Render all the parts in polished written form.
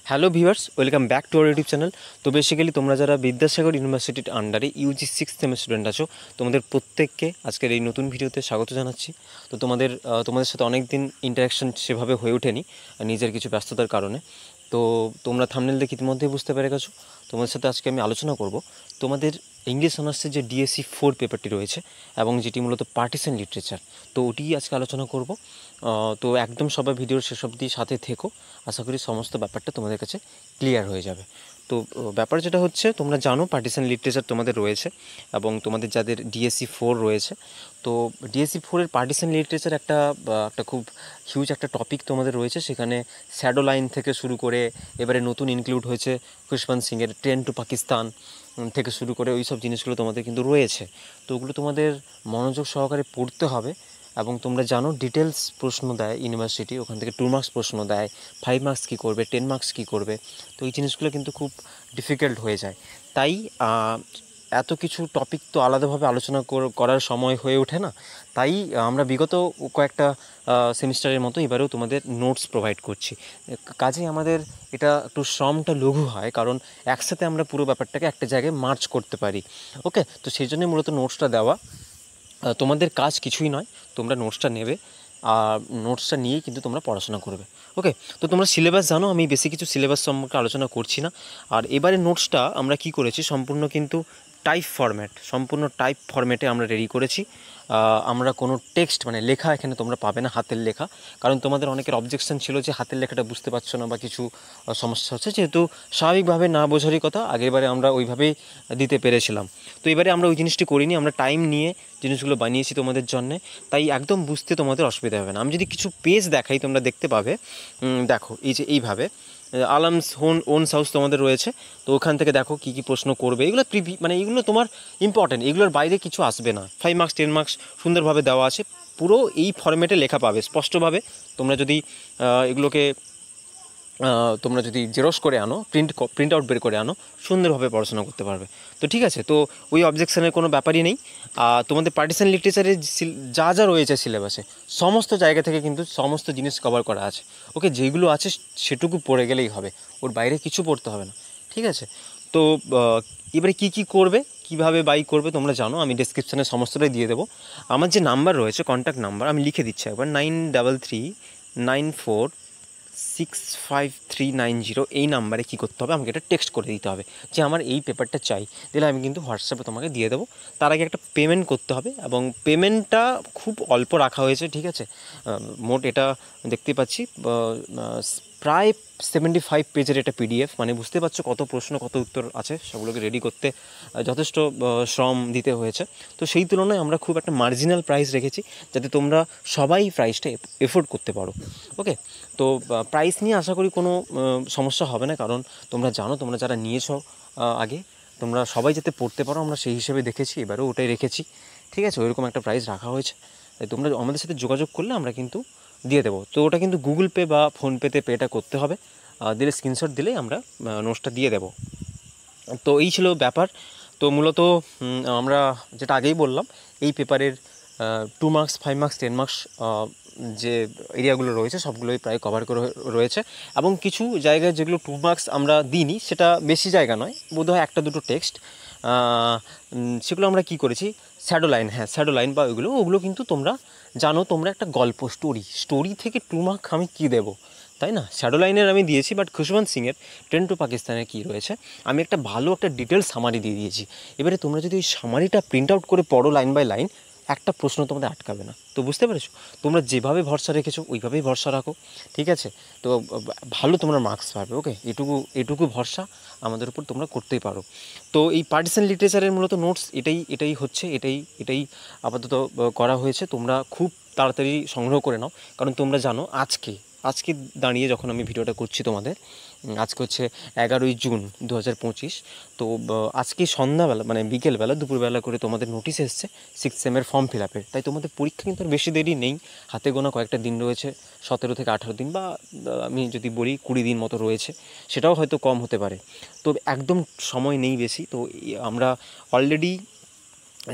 Hello viewers, welcome back to our YouTube channel. তো basically তোমরা যারা বিদ্যাসাগর ইউনিভার্সিটির আন্ডারে ইউজি সিক্স সেমের স্টুডেন্ট আছো, তোমাদের প্রত্যেককে আজকের এই নতুন ভিডিওতে স্বাগত জানাচ্ছি। তো তোমাদের সাথে অনেক দিন ইন্টারাকশন সেভাবে হয়ে ওঠেনি নিজের কিছু ব্যস্ততার কারণে। তো তোমরা থাম্বনেল দেখে ইতিমধ্যেই বুঝতে পেরে গেছো, তোমাদের সাথে আজকে আমি আলোচনা করব তোমাদের ইংলিশ অনার্সের যে ডিএসসি 4 পেপারটি রয়েছে এবং যেটি মূলত পার্টিশন লিটারেচার, তো ওটি আজকে আলোচনা করব। তো একদম সবাই ভিডিওর শেষ অবধি সাথে থেকো, আশা করি সমস্ত ব্যাপারটা তোমাদের কাছে ক্লিয়ার হয়ে যাবে। তো ব্যাপার যেটা হচ্ছে, তোমরা জানো পার্টিশন লিটারেচার তোমাদের রয়েছে এবং তোমাদের যাদের ডিএসসি 4 রয়েছে, তো ডিএসসি 4-এর পার্টিশন লিটারেচার একটা খুব হিউজ একটা টপিক তোমাদের রয়েছে। সেখানে শ্যাডো লাইন থেকে শুরু করে এবারে নতুন ইনক্লুড হয়েছে খুশবন্ত সিংয়ের ট্রেন টু পাকিস্তান থেকে শুরু করে ওই সব জিনিসগুলো তোমাদের কিন্তু রয়েছে। তো ওগুলো তোমাদের মনোযোগ সহকারে পড়তে হবে। এবং তোমরা জানো ডিটেলস প্রশ্ন দেয় ইউনিভার্সিটি, ওখান থেকে 2 মার্কস প্রশ্ন দেয়, 5 মার্কস কী করবে, 10 মার্কস কী করবে। তো এই জিনিসগুলো কিন্তু খুব ডিফিকাল্ট হয়ে যায়। তাই এত কিছু টপিক তো আলাদাভাবে আলোচনা করার সময় হয়ে ওঠে না। তাই আমরা বিগত কয়েকটা সেমিস্টারের মতো এবারেও তোমাদের নোটস প্রোভাইড করছি। কাজেই আমাদের এটা একটু শ্রমটা লঘু হয়, কারণ একসাথে আমরা পুরো ব্যাপারটাকে একটা জায়গায় মার্চ করতে পারি। ওকে, তো সেই জন্যই মূলত নোটসটা দেওয়া। তোমাদের কাজ কিছুই নয়, তোমরা নোটসটা নেবে আর নোটসটা নিয়েই কিন্তু তোমরা পড়াশোনা করবে। ওকে, তো তোমরা সিলেবাস জানো, আমি বেশি কিছু সিলেবাস সম্পর্কে আলোচনা করছি না। আর এবারে নোটসটা আমরা কি করেছি, সম্পূর্ণ কিন্তু সম্পূর্ণ টাইপ ফরম্যাটে আমরা রেডি করেছি। আমরা কোনো টেক্সট মানে লেখা এখানে তোমরা পাবে না, হাতের লেখা। কারণ তোমাদের অনেকের অবজেকশন ছিল যে হাতের লেখাটা বুঝতে পারছো না বা কিছু সমস্যা হচ্ছে, যেহেতু স্বাভাবিকভাবে না বোঝারই কথা, আগেরবারে আমরা ওইভাবেই দিতে পেরেছিলাম। তো এবারে আমরা ওই জিনিসটি করিনি, আমরা টাইম নিয়ে জিনিসগুলো বানিয়েছি তোমাদের জন্যে। তাই একদম বুঝতে তোমাদের অসুবিধা হবে না। আমি যদি কিছু পেজ দেখাই, তোমরা দেখতে পাবে। দেখো, এই যে এইভাবে আলামস ওন হাউস তোমাদের রয়েছে। তো ওখান থেকে দেখো কী কী প্রশ্ন করবে, এগুলো মানে এগুলো তোমার ইম্পর্টেন্ট, এগুলোর বাইরে কিছু আসবে না। 5 মার্কস 10 মার্কস সুন্দরভাবে দেওয়া আছে, পুরো এই ফরম্যাটে লেখা পাবে স্পষ্টভাবে। তোমরা যদি এগুলোকে তোমরা যদি জেরক্স করে আনো, প্রিন্ট আউট বের করে আনো, সুন্দরভাবে পড়াশোনা করতে পারবে। তো ঠিক আছে, তো ওই অবজেকশনের কোনো ব্যাপারই নেই। তোমাদের পার্টিশন লিটারেচারে যা যা রয়েছে সিলেবাসে, সমস্ত জায়গা থেকে কিন্তু সমস্ত জিনিস কভার করা আছে। ওকে, যেগুলো আছে সেটুকু পড়ে গেলেই হবে, ওর বাইরে কিছু পড়তে হবে না। ঠিক আছে, তো এবারে কী কী করবে, কীভাবে বাই করবে তোমরা জানো, আমি ডেসক্রিপশানে সমস্তটাই দিয়ে দেবো। আমার যে নাম্বার রয়েছে, কন্ট্যাক্ট নাম্বার, আমি লিখে দিচ্ছি একবার, 9339465390। এই নাম্বারে কী করতে হবে, আমাকে এটা টেক্সট করে দিতে হবে যে আমার এই পেপারটা চাই। দিলে আমি কিন্তু হোয়াটসঅ্যাপে তোমাকে দিয়ে দেবো। তার আগে একটা পেমেন্ট করতে হবে, এবং পেমেন্টটা খুব অল্প রাখা হয়েছে। ঠিক আছে, মোট এটা দেখতে পাচ্ছি প্রায় 75 পেজের একটা পিডিএফ, মানে বুঝতে পারছো কত প্রশ্ন কত উত্তর আছে, সেগুলোকে রেডি করতে যথেষ্ট শ্রম দিতে হয়েছে। তো সেই তুলনায় আমরা খুব একটা মার্জিনাল প্রাইস রেখেছি, যাতে তোমরা সবাই প্রাইসটা এফোর্ড করতে পারো। ওকে, তো প্রাইস নিয়ে আশা করি কোনো সমস্যা হবে না, কারণ তোমরা জানো, তোমরা যারা নিয়েছো আগে, তোমরা সবাই যাতে পড়তে পারো, আমরা সেই হিসেবে দেখেছি, এবারেও ওটাই রেখেছি। ঠিক আছে, ওইরকম একটা প্রাইস রাখা হয়েছে। তাই তোমরা আমাদের সাথে যোগাযোগ করলে আমরা কিন্তু দিয়ে দেবো। তো ওটা কিন্তু গুগল পে বা ফোনপেতে পেটা করতে হবে, দিলে স্ক্রিনশট দিলেই আমরা নোটসটা দিয়ে দেবো। তো এই ছিল ব্যাপার। তো মূলত আমরা যেটা আগেই বললাম, এই পেপারের 2 মার্কস 5 মার্কস 10 মার্কস যে এরিয়াগুলো রয়েছে সবগুলোই প্রায় কভার করে রয়েছে। এবং কিছু জায়গায় যেগুলো 2 মার্কস আমরা দিইনি, সেটা বেশি জায়গা নয়, বোধহয় একটা দুটো টেক্সট, সেগুলো আমরা কি করেছি, শ্যাডো লাইন বা ওগুলো কিন্তু তোমরা জানো, তোমরা একটা গল্প স্টোরি থেকে 2 মার্ক আমি কী দেবো, তাই না? শ্যাডো লাইনের আমি দিয়েছি, বাট খুশবন্ত সিংয়ের ট্রেন টু পাকিস্তানের কী রয়েছে, আমি একটা ভালো একটা ডিটেলস সামারি দিয়ে দিয়েছি। এবারে তোমরা যদি ওই সামারিটা প্রিন্ট আউট করে পড়ো লাইন বাই লাইন, একটা প্রশ্ন তোমাদের আটকাবে না। তো বুঝতে পেরেছো, তোমরা যেভাবে ভরসা রেখেছো ওইভাবেই ভরসা রাখো। ঠিক আছে, তো ভালো তোমরা মার্কস পাবে। ওকে, এটুকু ভরসা আমাদের উপর তোমরা করতেই পারো। তো এই পার্টিশন লিটারেচারের মূলত নোটস এটাই আপাতত করা হয়েছে। তোমরা খুব তাড়াতাড়ি সংগ্রহ করে নাও, কারণ তোমরা জানো আজকে দাঁড়িয়ে যখন আমি ভিডিওটা করছি তোমাদের, আজকে হচ্ছে 11ই জুন 2025। তো আজকে সন্ধ্যাবেলা মানে বিকেলবেলা দুপুরবেলা করে তোমাদের নোটিশ এসছে 6 সেমের ফর্ম ফিল আপের। তাই তোমাদের পরীক্ষা কিন্তু আর বেশি দেরি নেই, হাতে গোনা কয়েকটা দিন রয়েছে, 17 থেকে 18 দিন, বা আমি যদি বলি 20 দিন মতো রয়েছে, সেটাও হয়তো কম হতে পারে। তো একদম সময় নেই বেশি। তো আমরা অলরেডি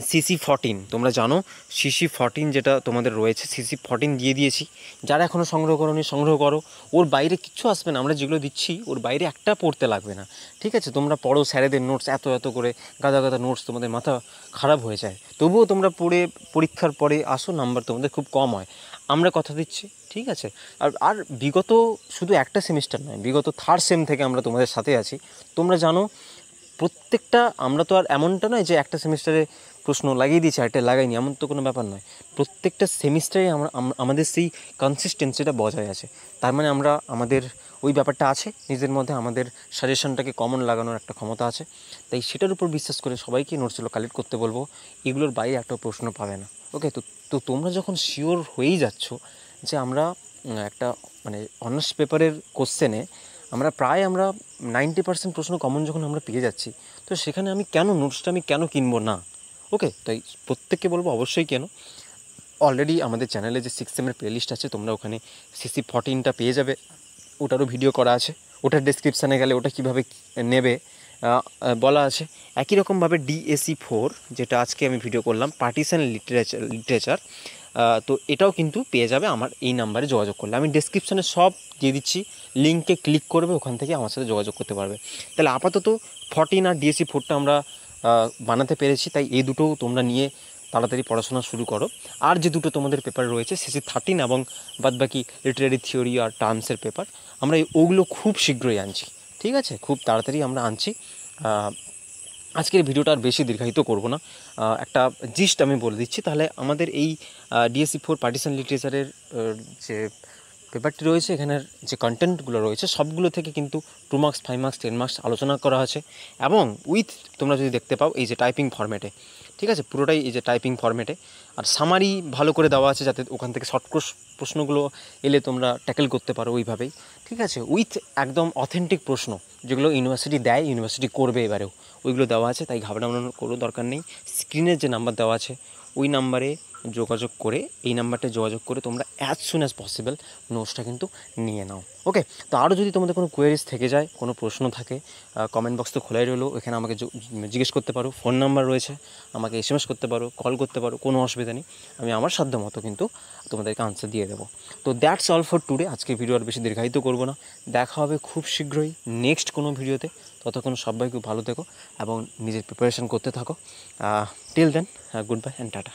CC14 তোমরা জানো, CC14 যেটা তোমাদের রয়েছে, CC14 দিয়ে দিয়েছি। যারা এখনও সংগ্রহ করোনি সংগ্রহ করো, ওর বাইরে কিচ্ছু আসবে না, আমরা যেগুলো দিচ্ছি ওর বাইরে একটা পড়তে লাগবে না, ঠিক আছে? তোমরা পড়ো স্যারেদের নোটস, এত এত করে গাদা গাদা নোটস, তোমাদের মাথা খারাপ হয়ে যায়, তবুও তোমরা পড়ে পরীক্ষার পরে আসো, নাম্বার তোমাদের খুব কম হয়, আমরা কথা দিচ্ছি, ঠিক আছে? আর বিগত শুধু একটা সেমিস্টার নয়, বিগত থার্ড সেম থেকে আমরা তোমাদের সাথে আছি। তোমরা জানো প্রত্যেকটা, আমরা তো আর এমনটা নয় যে একটা সেমিস্টারে প্রশ্ন লাগিয়ে দিয়েছি আরেকটা লাগাইনি, এমন তো কোনো ব্যাপার নয়। প্রত্যেকটা সেমিস্টারে আমাদের সেই কনসিস্টেন্সিটা বজায় আছে। তার মানে আমরা আমাদের ওই ব্যাপারটা আছে নিজের মধ্যে, আমাদের সাজেশনটাকে কমন লাগানোর একটা ক্ষমতা আছে। তাই সেটার উপর বিশ্বাস করে সবাইকে নোটসগুলো কালেক্ট করতে বলবো, এগুলোর বাইরে একটা প্রশ্ন পাবে না। ওকে, তো তোমরা যখন শিওর হয়েই যাচ্ছ যে আমরা একটা মানে অনার্স পেপারের কোশ্চেনে আমরা 90% প্রশ্ন কমন যখন আমরা পেয়ে যাচ্ছি, তো সেখানে আমি কেন নোটসটা কিনবো না? ওকে, তাই প্রত্যেককে বলবো অবশ্যই কেন। অলরেডি আমাদের চ্যানেলে যে 6 সেমের প্লেলিস্ট আছে, তোমরা ওখানে CC14টা পেয়ে যাবে, ওটারও ভিডিও করা আছে, ওটার ডেসক্রিপশানে গেলে ওটা কীভাবে নেবে বলা আছে। একই রকমভাবে DSE4 যেটা আজকে আমি ভিডিও করলাম, পার্টিশন লিটারেচার, তো এটাও কিন্তু পেয়ে যাবে আমার এই নাম্বারে যোগাযোগ করলে। আমি ডেসক্রিপশানে সব দিয়ে দিচ্ছি, লিঙ্কে ক্লিক করবে, ওখান থেকে আমার সাথে যোগাযোগ করতে পারবে। তাহলে আপাতত 14 আর DSE4টা আমরা বানাতে পেরেছি, তাই এই দুটো তোমরা নিয়ে তাড়াতাড়ি পড়াশোনা শুরু করো। আর যে দুটো তোমাদের পেপার রয়েছে CC13 এবং বাদবাকি লিটারারি থিওরি আর টার্মসের পেপার, আমরা ওগুলো খুব শীঘ্রই আনছি, ঠিক আছে? খুব তাড়াতাড়ি আমরা আনছি। আজকের ভিডিওটা আর বেশি দীর্ঘায়িত করব না, একটা জিস্ট আমি বলে দিচ্ছি। তাহলে আমাদের এই DSE4 পার্টিশন লিটারেচারের যে পেপারটি রয়েছে, এখানের যে কন্টেন্টগুলো রয়েছে সবগুলো থেকে কিন্তু 2 মার্কস 5 মার্কস 10 মার্কস আলোচনা করা আছে, এবং উইথ তোমরা যদি দেখতে পাও এই যে টাইপিং ফরম্যাটে, ঠিক আছে? পুরোটাই এই যে টাইপিং ফরম্যাটে, আর সামারি ভালো করে দেওয়া আছে যাতে ওখান থেকে শর্ট প্রশ্নগুলো এলে তোমরা ট্যাকেল করতে পারো ওইভাবেই, ঠিক আছে? উইথ একদম অথেন্টিক প্রশ্ন যেগুলো ইউনিভার্সিটি দেয়, ইউনিভার্সিটি করবে এবারেও, ওইগুলো দেওয়া আছে। তাই ঘাবড়ানোর কোনো দরকার নেই। স্ক্রিনের যে নাম্বার দেওয়া আছে ওই নাম্বারে যোগাযোগ করে, এই নাম্বারটা যোগাযোগ করে তোমরা অ্যাজ সুন অ্যাজ পসিবল নোটসটা কিন্তু নিয়ে নাও। ওকে, তো আরও যদি তোমাদের কোনো কোয়েরিজ থেকে যায়, কোনো প্রশ্ন থাকে, কমেন্ট বক্স তো খোলাই রইলো, এখানে আমাকে জিজ্ঞেস করতে পারো, ফোন নাম্বার রয়েছে, আমাকে SMS করতে পারো, কল করতে পারো, কোনো অসুবিধা নেই, আমি আমার সাধ্য মতো কিন্তু তোমাদেরকে আনসার দিয়ে দেবো। তো দ্যাটস অল ফর টুডে। আজকের ভিডিও আর বেশি দীর্ঘায়িত করবো না, দেখা হবে খুব শীঘ্রই নেক্সট কোনো ভিডিওতে। ততক্ষণ সবাই খুব ভালো থেকো এবং নিজের প্রিপারেশান করতে থাকো। Till then, goodbye and tata.